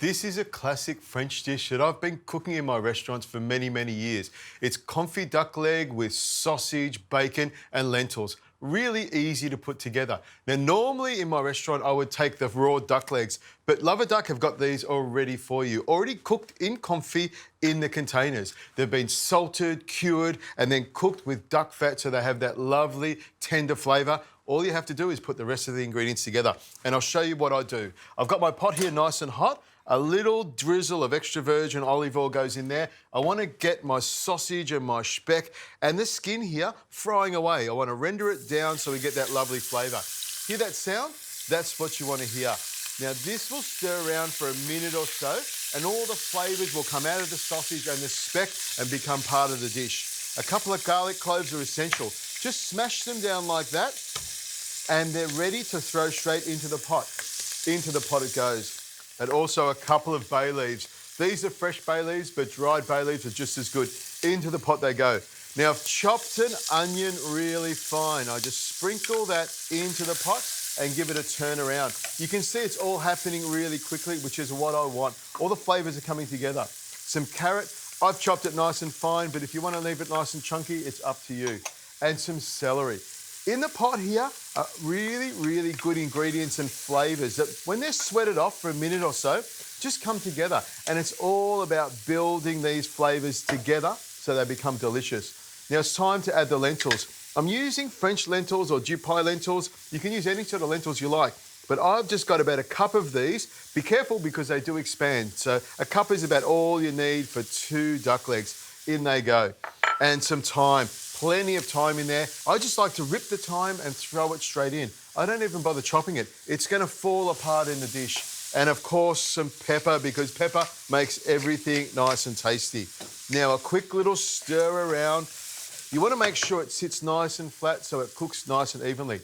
This is a classic French dish that I've been cooking in my restaurants for many, many years. It's confit duck leg with sausage, bacon and lentils. Really easy to put together. Now, normally in my restaurant, I would take the raw duck legs, but Luv-a-Duck have got these already for you, already cooked in confit in the containers. They've been salted, cured, and then cooked with duck fat so they have that lovely, tender flavour. All you have to do is put the rest of the ingredients together. And I'll show you what I do. I've got my pot here nice and hot. A little drizzle of extra virgin olive oil goes in there. I want to get my sausage and my speck and the skin here frying away. I want to render it down so we get that lovely flavour. Hear that sound? That's what you want to hear. Now this will stir around for a minute or so and all the flavours will come out of the sausage and the speck and become part of the dish. A couple of garlic cloves are essential. Just smash them down like that and they're ready to throw straight into the pot. Into the pot it goes. And also a couple of bay leaves. These are fresh bay leaves, but dried bay leaves are just as good. Into the pot they go. Now, I've chopped an onion really fine. I just sprinkle that into the pot and give it a turn around. You can see it's all happening really quickly, which is what I want. All the flavours are coming together. Some carrot, I've chopped it nice and fine, but if you want to leave it nice and chunky, it's up to you. And some celery. In the pot here are really, really good ingredients and flavours that when they're sweated off for a minute or so, just come together. And it's all about building these flavours together so they become delicious. Now it's time to add the lentils. I'm using French lentils or Dupai lentils. You can use any sort of lentils you like, but I've just got about a cup of these. Be careful because they do expand. So a cup is about all you need for 2 duck legs. In they go. And some thyme. Plenty of thyme in there. I just like to rip the thyme and throw it straight in. I don't even bother chopping it. It's going to fall apart in the dish. And of course, some pepper, because pepper makes everything nice and tasty. Now, a quick little stir around. You want to make sure it sits nice and flat so it cooks nice and evenly.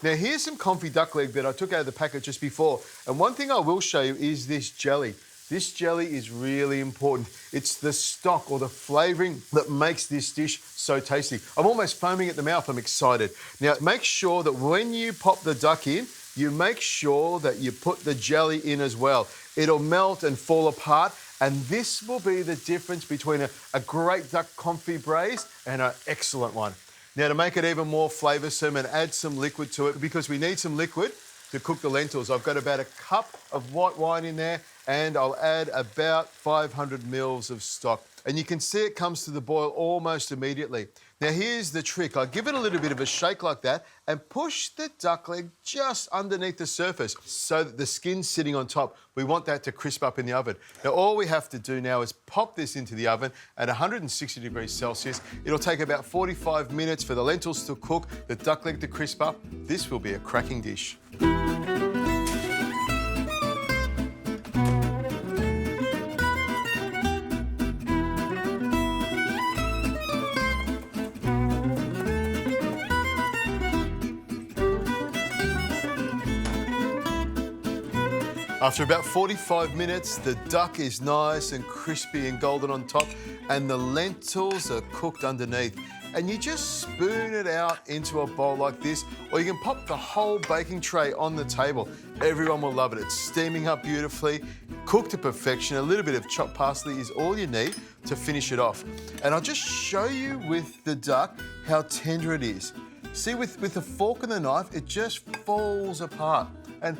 Now, here's some confit duck leg that I took out of the packet just before. And one thing I will show you is this jelly. This jelly is really important. It's the stock or the flavouring that makes this dish so tasty. I'm almost foaming at the mouth, I'm excited. Now, make sure that when you pop the duck in, you make sure that you put the jelly in as well. It'll melt and fall apart, and this will be the difference between a great duck confit braise and an excellent one. Now, to make it even more flavoursome and add some liquid to it, because we need some liquid to cook the lentils, I've got about a cup of white wine in there, and I'll add about 500 mils of stock. And you can see it comes to the boil almost immediately. Now here's the trick. I give it a little bit of a shake like that and push the duck leg just underneath the surface so that the skin's sitting on top. We want that to crisp up in the oven. Now all we have to do now is pop this into the oven at 160 degrees Celsius. It'll take about 45 minutes for the lentils to cook, the duck leg to crisp up. This will be a cracking dish. After about 45 minutes, the duck is nice and crispy and golden on top, and the lentils are cooked underneath. And you just spoon it out into a bowl like this, or you can pop the whole baking tray on the table. Everyone will love it. It's steaming up beautifully, cooked to perfection. A little bit of chopped parsley is all you need to finish it off. And I'll just show you with the duck how tender it is. See, with the fork and the knife, it just falls apart. And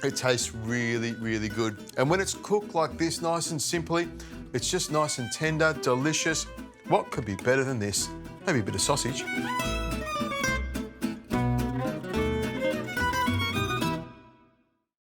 it tastes really, really good. And when it's cooked like this, nice and simply, it's just nice and tender, delicious. What could be better than this? Maybe a bit of sausage.